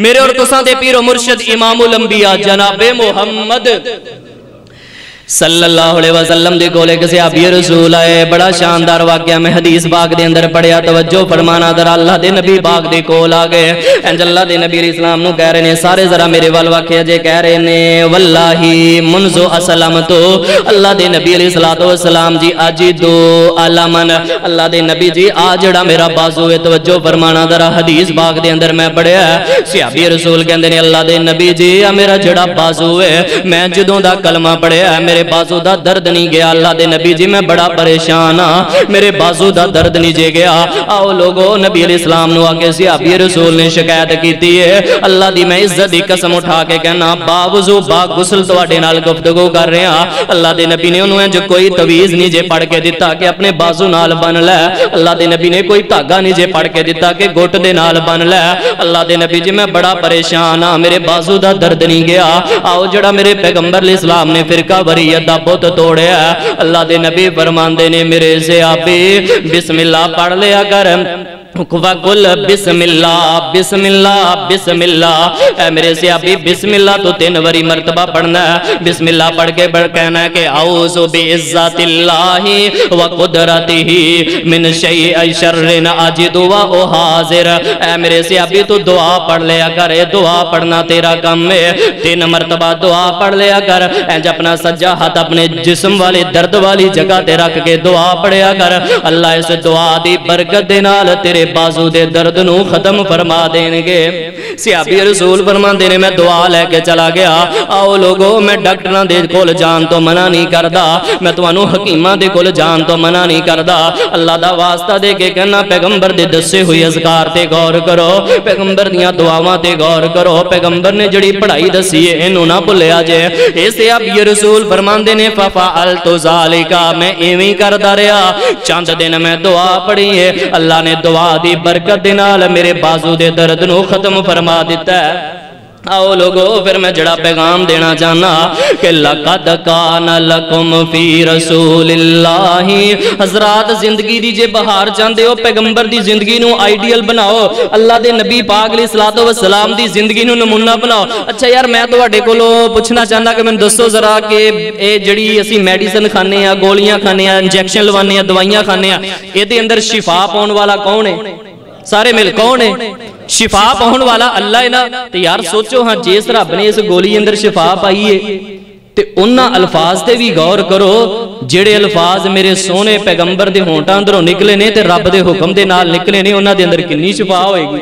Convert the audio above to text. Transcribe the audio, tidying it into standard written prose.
میرے اور تساں دے پیر و مرشد امام الانبیاء جناب محمد صلی اللہ علیہ وسلم دے کولے کسی صحابی رسول آئے. بڑا شاندار واقعہ میں حدیث پاک دے اندر پڑھیا, توجہ فرمانا ذرا. اللہ دے نبی پاک دے کول آ گئے. انج اللہ دے نبی علیہ السلام نو کہہ رہے نے, سارے ذرا میرے وال واقعہ جے کہہ رہے نے, واللہی منذ اسلمتو, اللہ دے نبی علیہ السلام جی اجدو علمن, اللہ دے نبی جی آجڑا میرا بازو ہے. توجہ فرمانا ذرا, حدیث پاک دے اندر میں پڑھیا ہے. صحابی رسول کہندے نے, اللہ دے نبی جی میرا جڑا بازو ہے, میں جدوں دا کلمہ پڑھیا ہے میرے بازو دا درد نہیں گیا. اللہ دے نبی جی میں بڑا پریشان ہاں, میرے بازو دا درد نہیں جے گیا. آؤ لوگو, نبی علیہ السلام نو آکے صحابی رسول نے شکایت کیتی ہے. اللہ دی میں عزت دی قسم اٹھا کے کہنا, باوضو با غسل تواڈے نال گفتگو کر رہے ہاں. اللہ دے نبی نے انہوں جو کوئی تویز نہیں جے پڑھ کے دیتا کہ اپنے بازو نال بن لے. اللہ دے نبی نے کوئی دھاگا نہیں جے پڑھ کے دیتا کہ گھٹ دے نال بن لے. اللہ دے نبی جی میں بڑا پریشان ہاں, میرے بازو دا درد نہیں گیا. آؤ جڑا میرے پیغمبر علیہ السلام نے فرقہ وریت دا بت توڑیا, اللہ دے نبی فرماندے نے, میرے سے آپی بسم اللہ پڑھ لیا کر. وَقُلْ بسم اللہ بسم اللہ بسم اللہ, اے میرے سیابی بسم اللہ تو 3 وری مرتبہ پڑھنا ہے. بسم اللہ پڑھ کے کہنا ہے کہ اعوذ بعزت اللہ وقدرتہ من شیء شر اجد واحاذر. اے میرے سیابی تو دعا پڑھ لیا کر, دعا پڑھنا تیرا کم ہے. 3 مرتبہ دعا پڑھ لیا کر. اے اپنا سجا ہاتھ اپنے جسم والے درد والی جگہ تے رکھ کے دعا پڑھیا کر. اللہ اس دعا دی برکت دے نال تیرے بازو دے درد نو ختم فرما دیں گے. صحابی رسول فرما دینے, میں دعا لے کے چلا گیا. آؤ لوگو, میں ڈاکٹران دے کول جان تو منع نہیں کردا, میں توانو حکیمہ دے کول جان تو منع نہیں کردا. اللہ دا واسطہ دے کے کہنا, پیغمبر دے دسے ہوئی اذکار تے غور کرو, پیغمبر دیاں دعاواں تے غور کرو. پیغمبر نے جڑی پڑھائی دسی ہے انہوں نہ بھولیا جے. اے صحابی رسول فرما دینے, ففعلت ذالک, میں ایویں کردا رہیا. چند دن میں دعا پڑھی ہے, اللہ نے دعا دی برکت نال میرے بازو دے درد نو ختم فرما دیتا ہے. آؤ لوگو, پھر میں جڑا پیغام دینا چاہنا کہ لَقَدْ كَانَ لَكُمْ فِي رَسُولِ اللَّهِ. حضرات زندگی دی جے بہار چاندے ہو, پیغمبر دی زندگی نو آئیڈیل بناؤ, اللہ دے نبی پاک علیہ السلام دی زندگی نو نمونہ بناؤ. اچھا یار, میں تو اڈے کو پوچھنا چاہنا کہ میں دسو ذرا کہ اے جڑی اسی میڈیسن کھانے ہیں, گولیاں کھانے ہیں, انجیکشن لوانے ہیں, دوائیاں کھانے ہیں, اے دے اندر شفا پاؤن والا کون ہے؟ سارے مل کون ہے؟ شفا پاؤن والا اللہ ہے نا. تو یار سوچو ہاں, جیس رب نے اس گولی اندر شفا پائی ہے تے انہاں الفاظ تے بھی غور کرو جڑے الفاظ میرے سونے پیغمبر دے ہونٹاں اندروں نکلے نے تے رب دے حکم دے نال نکلے نے, انہاں دے اندر کنی شفا ہوئے گی.